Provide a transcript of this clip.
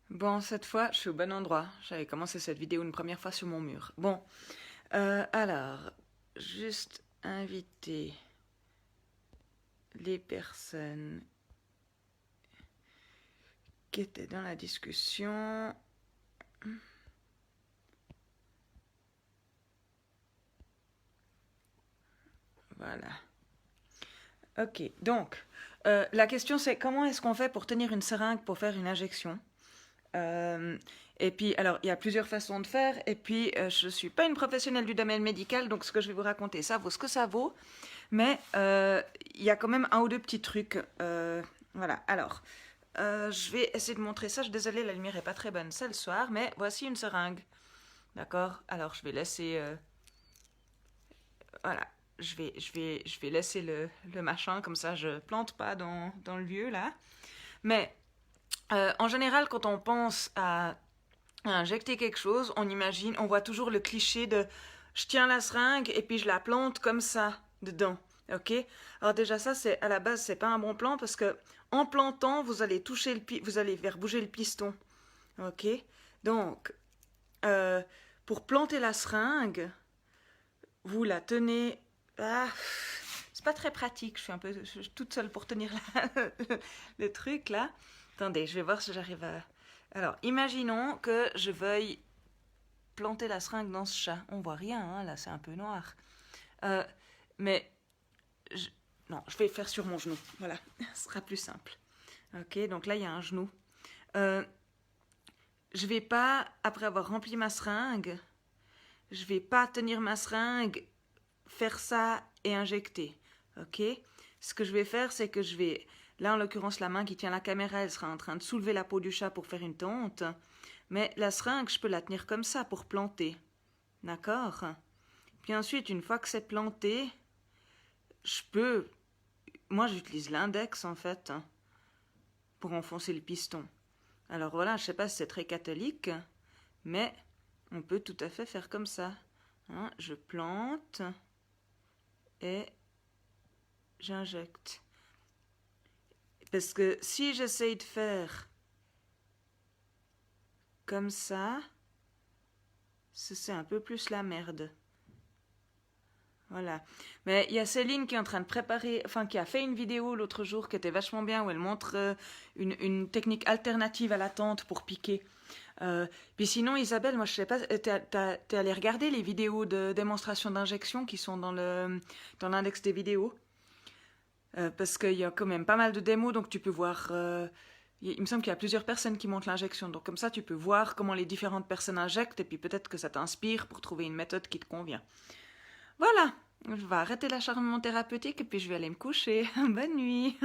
Bon, cette fois, je suis au bon endroit. J'avais commencé cette vidéo une première fois sur mon mur. Bon, alors, juste inviter les personnes qui étaient dans la discussion. Voilà. Ok, donc, la question c'est comment est-ce qu'on fait pour tenir une seringue pour faire une injection? Et puis, alors, il y a plusieurs façons de faire. Et puis, je ne suis pas une professionnelle du domaine médical, donc ce que je vais vous raconter, ça vaut ce que ça vaut. Mais il y a quand même un ou deux petits trucs. Voilà, alors, je vais essayer de montrer ça. Je suis désolée, la lumière est pas très bonne, c'est le soir, mais voici une seringue. D'accord. Alors, je vais laisser... voilà. Je vais laisser le machin, comme ça je plante pas dans le lieu là. Mais en général, quand on pense à injecter quelque chose, on imagine, on voit toujours le cliché de je tiens la seringue et puis je la plante comme ça dedans. Ok. Alors déjà ça, c'est à la base, c'est pas un bon plan parce que en plantant, vous allez toucher vous allez faire bouger le piston. Ok. Donc euh, pour planter la seringue, vous la tenez. Ah, c'est pas très pratique. Je suis toute seule pour tenir le truc là. Attendez, je vais voir si j'arrive à. Alors, imaginons que je veuille planter la seringue dans ce chat. On voit rien, hein, là, c'est un peu noir. Euh, mais, je... non, je vais faire sur mon genou. Voilà, ce sera plus simple. Ok, donc là, il y a un genou. Euh, je vais pas, après avoir rempli ma seringue, je vais pas tenir ma seringue, faire ça et injecter. Ok. Ce que je vais faire, c'est que je vais, là en l'occurrence la main qui tient la caméra, elle sera en train de soulever la peau du chat pour faire une tonte. Mais la seringue, je peux la tenir comme ça pour planter. D'accord. Puis ensuite, une fois que c'est planté, je peux... Moi, j'utilise l'index, en fait, pour enfoncer le piston. Alors voilà, je sais pas si c'est très catholique, mais on peut tout à fait faire comme ça. Hein, je plante et j'injecte. Parce que si j'essaye de faire comme ça, c'est un peu plus la merde. Voilà. Mais il y a Céline qui est en train de préparer, enfin qui a fait une vidéo l'autre jour qui était vachement bien où elle montre une technique alternative à la tente pour piquer. Puis sinon, Isabelle, moi je sais pas, t'es allée regarder les vidéos de démonstration d'injection qui sont dans l'index des vidéos. Parce qu'il y a quand même pas mal de démos, donc tu peux voir. Il me semble qu'il y a plusieurs personnes qui montent l'injection, donc comme ça tu peux voir comment les différentes personnes injectent et puis peut-être que ça t'inspire pour trouver une méthode qui te convient. Voilà, je vais arrêter l'acharnement thérapeutique et puis je vais aller me coucher. Bonne nuit.